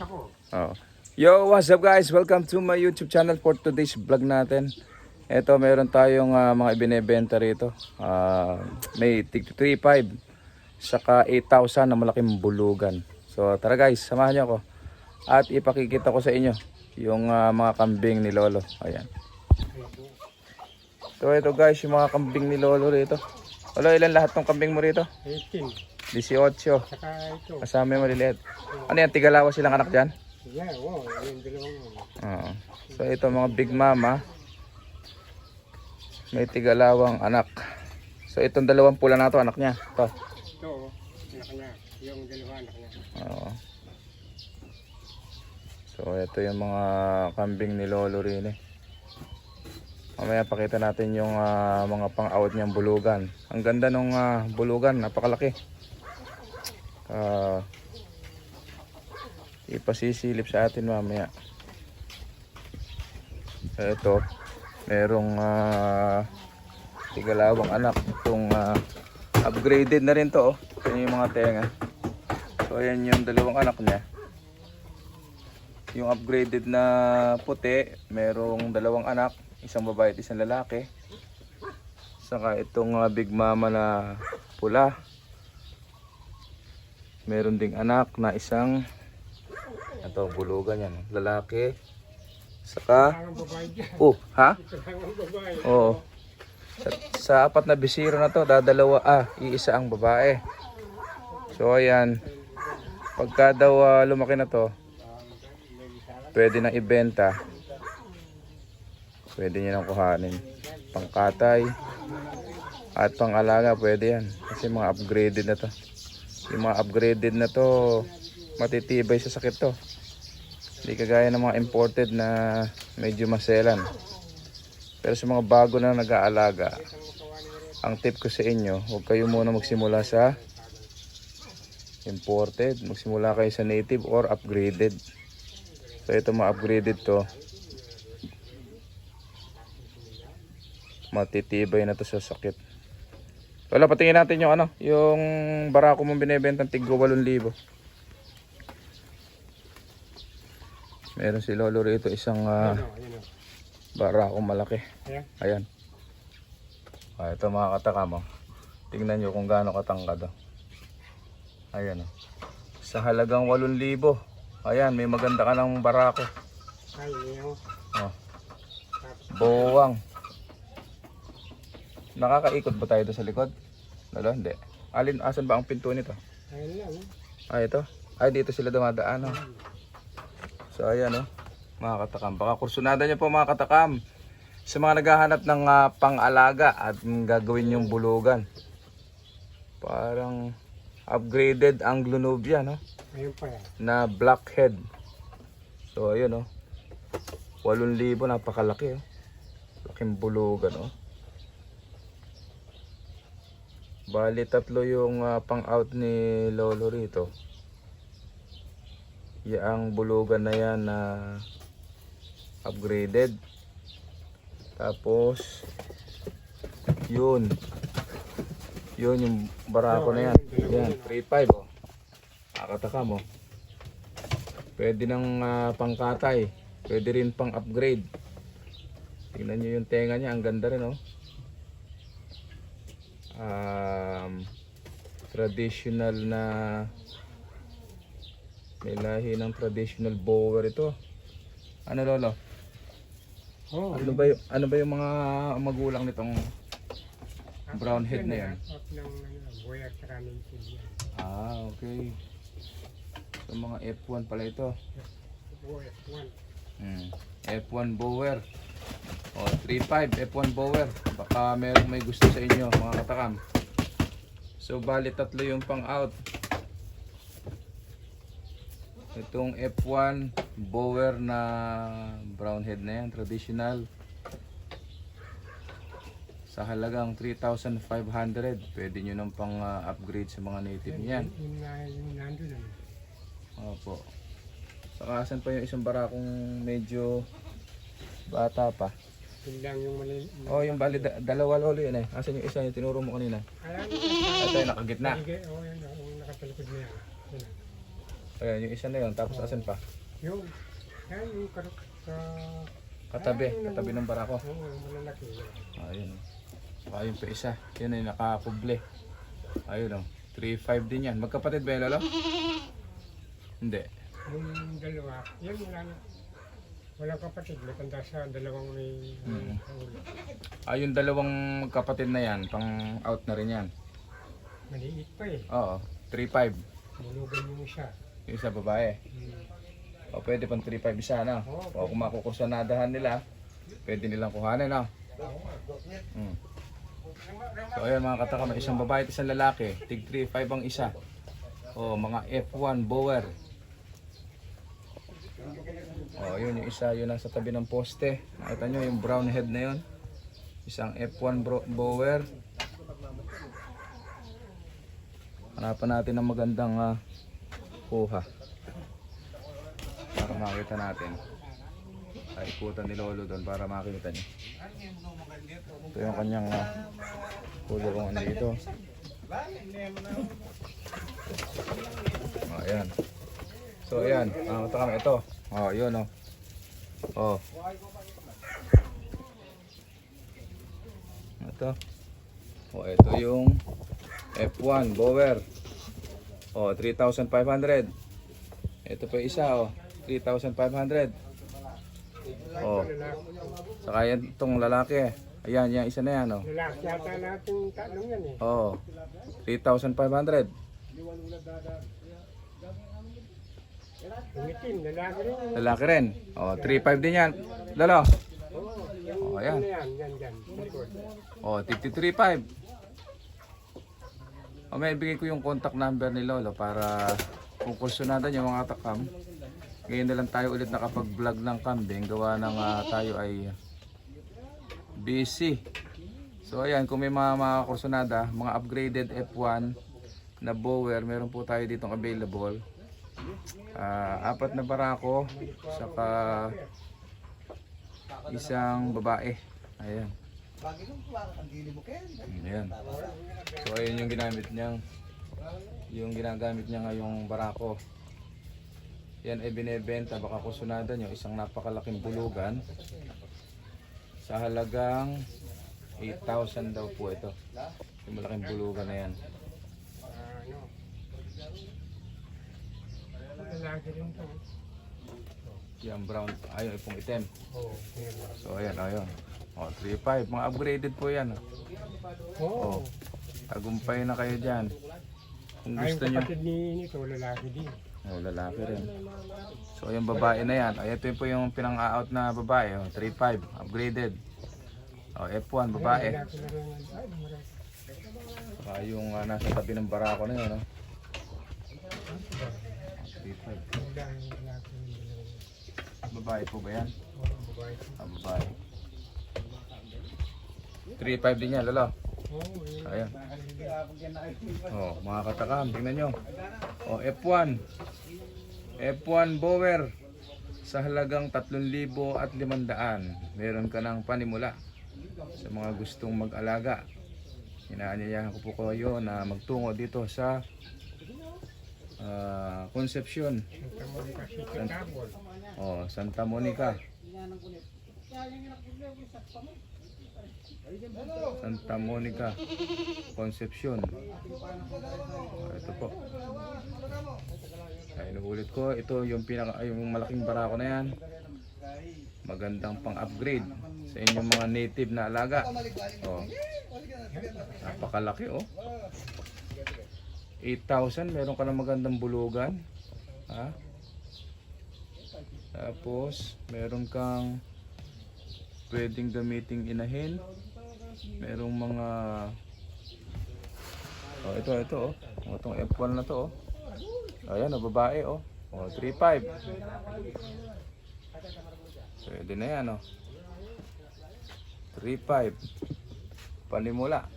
Oh. Yo, what's up guys? Welcome to my YouTube channel for today's vlog natin. Ito, meron tayong mga ibinebenta rito. May tig 3.5 saka 8,000 na malaking bulugan. So tara guys, samahan niyo ako. At ipakikita ko sa inyo yung mga kambing ni Lolo. Ayan. So ito guys, yung mga kambing ni Lolo rito. Lolo, ilan lahat ng kambing mo rito? 18. 18. Saka ito. Kasama yung maliliit. Ano yan, tigalawa silang anak dyan? Yeah, wow. Yung dalawang. Oo. So ito mga big mama. May tigalawang anak. So itong dalawang pula na to, anak niya. Ito. Ito, anak niya. Yung dalawa anak niya. Oo. So ito yung mga kambing ni Lolo rin eh. Mamaya pakita natin yung mga pang-out niyang bulugan. Ang ganda nung bulugan, napakalaki. Ipasisilip sa atin mamaya. So ito, merong tigalawang anak. Itong upgraded na rin to. Yan yung mga tenga. So ayan yung dalawang anak niya. Yung upgraded na puti, merong dalawang anak, isang babae at isang lalaki. Saka itong big mama na pula, meron ding anak na isang, ito bulugan yan, lalaki. Saka ha? Oo. Sa apat na bisiro na to, dadalawa iisa ang babae. So ayan, pagka daw lumaki na to, pwede nang ibenta. Pwede nyo nang kuhanin. Pangkatay at pangalaga pwede yan. Kasi mga upgraded na to. Yung mga upgraded na to, matitibay sa sakit to. Hindi kagaya ng mga imported na medyo maselan. Pero sa mga bago na nag-aalaga, ang tip ko sa inyo, huwag kayo muna magsimula sa imported. Magsimula kayo sa native or upgraded. So ito mga upgraded to, matitibay na to sa sakit. Wala, patingin natin yung yung barako mong binebentang tiggo 8,000. Meron si Lolo rito isang barako malaki. Ayan. Ito mga katakam. Tingnan nyo kung gaano katangkad. Ayan. Sa halagang 8,000. Ayan, may maganda ka ng barako. Buwang. Nakakaikot ba tayo sa likod? Lalo, hindi. Asan ba ang pinto nito? Ito. Dito sila dumadaan. So ayan mga katakam. Baka kursunada nyo po mga katakam. Sa mga naghahanap ng pang-alaga at gagawin yung bulugan. Parang upgraded Anglo Nubia, no? Na blackhead. So ayun 8,000, napakalaki laking bulugan Bali 3 yung pang-out ni Lolo rito. Yang bulugan na yan na upgraded. Tapos yun yung barako na yan. Yan, 3.5 nakataka mo. Pwede ng pangkatay. Pwede rin pang upgrade. Tingnan nyo yung tenga niya, ang ganda rin traditional na, may lahi ng traditional bower ito. Ano Lolo? Ano ba yung mga magulang nitong brown head na yan? Okay. So mga F1 pala ito. F1 bower. 3.5 F1 bower. Baka merong may gusto sa inyo mga katakam. So bali 3 yung pang out. Itong F1 bower na brown head na yan, traditional. Sa halagang 3,500. Pwede nyo nang pang upgrade sa mga native niyan. Opo. Saka asan pa yung isang barakong medyo bata pa? Yung bali dalawa Lolo yun Asan yung isa yung tinuro mo kanina? Ito yung nakagitna. Ayan, yung isa na yun. Tapos asan pa? Yung, yan yung Katabi ng barako. Oo, malalaki yun. Ayun. Ayun pa isa. Yan ay nakakuble. Ayun o. 3.5 din yan. Magkapatid ba yung lolo? Hindi. Yung dalawa, yan walang kapatid. Matanda sa dalawang may ulo. Yung dalawang magkapatid na yan, pang out na rin yan. Maliit pa eh. Oo. 3.5. Bulugan yung isa. Yung isa babae. O pwede pang 3.5 isa na. O kung makukusanadahan nila, pwede nilang kuhanin na. So ayan mga katakam, isang babae at isang lalaki. Tig 3.5 ang isa. O mga F1 Bower. O yun yung isa, yun nasa tabi ng poste. Nakita nyo yung brown head na yun. Isang F1 Bower. Hanapan natin ng magandang kuha. Para makita natin. Ay, ikutan ni Lolo doon para makita niyo. Ito yung kanyang kulungan dito. Ayan. So ayan, ito kami ito. Yun Ito. Ito yung F1 Bower. 3,500. Ito pa isa 3,500. Saka yan itong lalaki. Ayan, yung isa na yan Lalaki yata natin tatlong yan eh. 3,500. Yung itim, lalaki rin. Lalaki rin. 3,500 din yan. Lalo. Ayan. Ano yan, yan. Likod. 53,500. May bigay ko yung contact number ni Lolo para kung kursunadan yung mga takam. Ngayon na lang tayo ulit nakapag-vlog ng kambing. Gawa ng tayo ay busy. So ayan, kung may mga kursunada, mga upgraded F1 na Bower, meron po tayo ditong available. 4 na barako, saka isang babae. Ayan. Ayan. So ayun yung ginamit niyang, yung ginagamit niya ngayong barako. Yan ay binebenta, baka kusunada nyo, isang napakalaking bulugan sa halagang 8,000 daw po ito. Yung malaking bulugan na yan. Lalaki rin to. Yan brown, ayun ipong itim. Oo. So ayan, ayun. 3.5, mga upgraded po yan. Oo. Tagumpay na kayo dyan. Kung Ay, gusto yung nyo. kapatid nito, lalaki din. Lalaki rin. So yung babae na yan, ito po yung pinang-out na babae, 3.5, upgraded. F1, babae. Lalaki na rin. Ay, marami. Saka yung nasa tabi ng barako na yun, 3.5. Lalaki rin. Babae po ba yan? Oo, babae. Babae. 3.5 din yan, lalo. Oo, Ayan. Mga katakam, tingnan nyo. F1. F1 Bower. Sa halagang 3,500. Meron ka ng panimula. Sa mga gustong mag-alaga. Inaanyayahan ko po kayo na magtungo dito sa Concepcion. Santa Monica. Santa Monica, Concepcion. Ito po. Ay, inuulit ko, ito yung yung malaking barako na yan. Magandang pang-upgrade sa inyong mga native na alaga. Napakalaki 8,000, meron ka ng magandang bulugan. Tapos, meron kang pwedeng gamiting inahin. Merong mga ito itong F1 na to ayan, babae 3.5. Pwede na yan 3.5 panimula.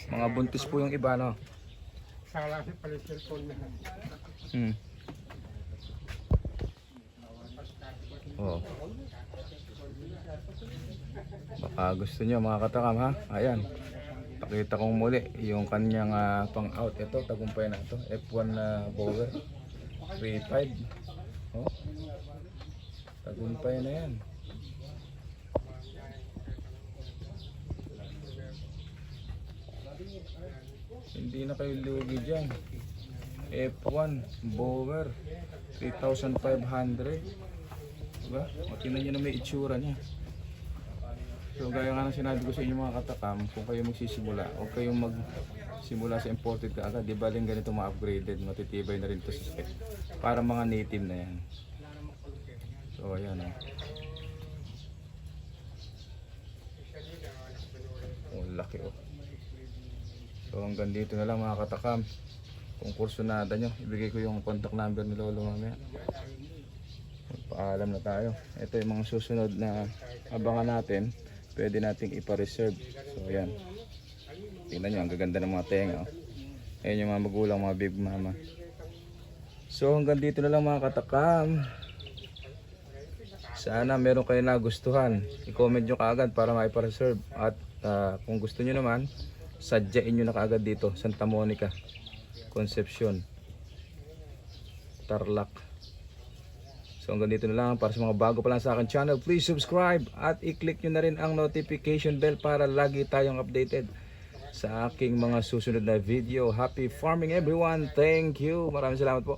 Mga buntis po yung iba Sala siya pala cellphone na. Baka gusto nyo mga katakam Ayan. Nakita kong muli yung kanyang pang out. Ito, tagumpay na ito. F1 na Bower. 3.5. Oh. Tagumpay na yan. Hindi na kayo lugi dyan. F1 Bower 3,500. Diba? O, tingnan nyo na may itsura niya. So gaya nga ng sinabi ko sa inyo mga katakam, kung kayo magsisimula, huwag kayong magsimula sa imported ka agad. Di baling ganito ma-upgraded, matitibay na rin ito sa spec. Para mga native na yan. So ayan o. Oh, laki o. So hanggang dito na lang mga katakam. Kung kursunada nyo, ibigay ko yung contact number ni Lolo mamaya. Paalam na tayo. Ito yung mga susunod na abangan natin. Pwede nating ipa-reserve. So ayan. Tingnan nyo, ang gaganda ng mga tenga. Oh. Ayan yung mga magulang, mga big mama. So hanggang dito na lang mga katakam. Sana meron kayo nagustuhan. I-comment nyo kaagad para maipa-reserve. At kung gusto nyo naman, sadyain nyo na kaagad dito. Santa Monica, Concepcion, Tarlac. So hanggang dito na lang. Para sa mga bago pa lang sa akin channel, please subscribe at i-click nyo na rin ang notification bell para lagi tayong updated sa aking mga susunod na video. Happy farming everyone. Thank you. Maraming salamat po.